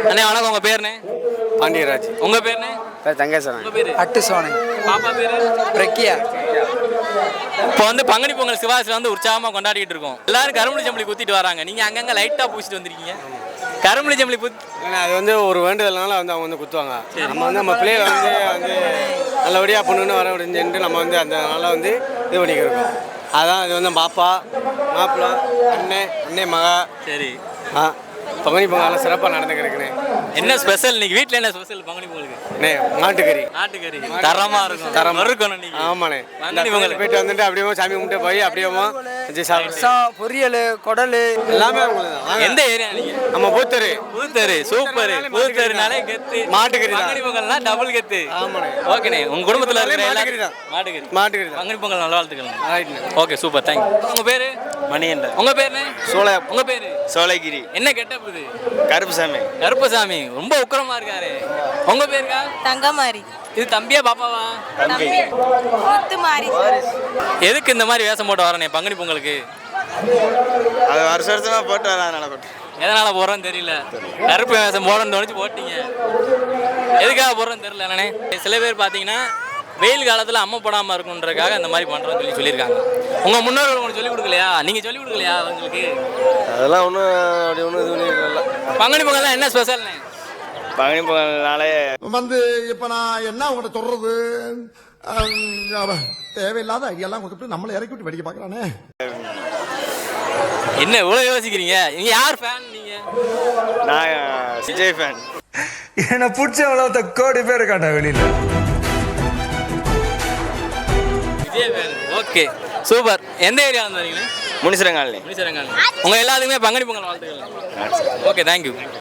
அண்ணே வணக்கம், உங்க பேருண்ணே? பாண்டியராஜ். உங்க பேருண்ணே? தங்கேசன். உங்க பேரு? அட்டு சோனை. பாப்பா பேரு? பிரக்கியா. இப்போ வந்து பங்குனி பொங்கல் சிவாசில வந்து உற்சாகமா கொண்டாடிட்டு இருக்கோம். எல்லாரும் கரும்புளி செம்பளி குத்திட்டு வராங்க. நீங்க அங்கங்க லைட்டா பூசிட்டு வந்திருக்கீங்க. கரும்புளி செம்பளி அது வந்து ஒரு வேண்டுதல்னால வந்து அவங்க வந்து குத்துவாங்க. நம்ம வந்து நம்ம பிள்ளைகளை வந்து நல்லபடியாக பொண்ணுன்னு வர முடிஞ்சுட்டு நம்ம வந்து அந்த நாளை வந்து இது பண்ணிக்கிறோம். அதான் இது வந்து பாப்பா, மாப்பிள்ளை, அண்ணே மகா. சரி. பங்குனி பொங்கல் சிறப்பாக நடந்துக்கிறேன். என்ன ஸ்பெஷல் இன்னைக்கு வீட்டில்? என்ன ஸ்பெஷல் பங்குனி பொங்கலுக்கு? மாட்டுக்கறி. நாட்டுக்கறி தரமா இருக்கும். தரமா இருக்கணும். நீங்க ஆமாண்ணே. பங்குனி பொங்கல் போயிட்டு வந்துட்டு அப்படியே சாமி கும்பிட்டு போய் அப்படியே பொரியல், குடல் எல்லாமே. எந்த ஏரியா நீங்க? நம்ம பூத்தரு. புதுத்தரு. சூப்பர். புதுத்தருனாலே கெத்து. மாட்டுக்கறி. பங்குனி பொங்கல்னா டபுள் கெத்து. ஆமாண்ணே. ஓகேண்ணே, உங்க குடும்பத்தில் இருக்கிற மாட்டுக்கறி தான். மாட்டுக்கறி. பங்குனி பொங்கல் நல்லா வாழ்த்துக்கள். ரைட்ண்ணே. Okay, super, thank you. உங்க பேரு? மணியன். உங்க பேருண்ணே? உங்க பேரு? சோலைகிரி. என்ன கெட்டப் இது? கருப்புசாமி. கருப்பசாமி ரொம்ப உக்கிரமா இருக்காரு. உங்க பேருக்கா? தங்கமாரி. இது தம்பியா பாப்பாவா? தம்பி. முத்துமாரி. எதுக்கு இந்த மாதிரி வேஷம் போட்டு வரனே பங்குனி பொங்கலுக்கு? அது வருஷமா போட்டு வரனால போட்டு. எதனால போடுறோன்னு தெரியல. கருப்பு வேஷம் போடணும்னு தோணுச்சு போட்டீங்க. எதுக்காக போடுறோன்னு தெரியல. என்னண்ணே, சில பேர் பார்த்தீங்கன்னா வெயில் காலத்தில் அம்மை போடாமல் இருக்குன்றதுக்காக அந்த மாதிரி பண்ணுறோன்னு சொல்லியிருக்காங்க. உங்கள் முன்னோர்கள் உங்களுக்கு சொல்லிக் கொடுக்கலையா? நீங்கள் சொல்லிக் கொடுக்கலையா அவங்களுக்கு? அதெல்லாம் ஒன்றும் அப்படி ஒன்றும் இது பண்ணிருக்கல. பங்குனி பொங்கல் என்ன ஸ்பெஷல்ண்ணே? பங்குனி பொங்கல்னாலே வந்து இப்போ நான் என்ன உங்கள்கிட்ட சொல்றது, தேவையில்லாத ஐடியாலாம் கொடுத்துட்டு நம்மளை இறக்கி விட்டு வெடிக்க பார்க்குறானே. என்ன இவ்வளோ யோசிக்கிறீங்க? நீங்கள் யார் ஃபேன்? நீங்கள்? நான் விஜய் ஃபேன். என்னை பிடிச்ச கோடி பேர் இருக்காண்டா வெளியில். விஜய் ஃபேன். Okay, super. எந்த ஏரியாவில் வரீங்க? முனிசிரங்காலனி. முனிசிரங்காலனி. உங்கள் எல்லாத்துக்குமே பங்குனி பொங்கல் வாழ்த்துக்கள். Okay, thank you.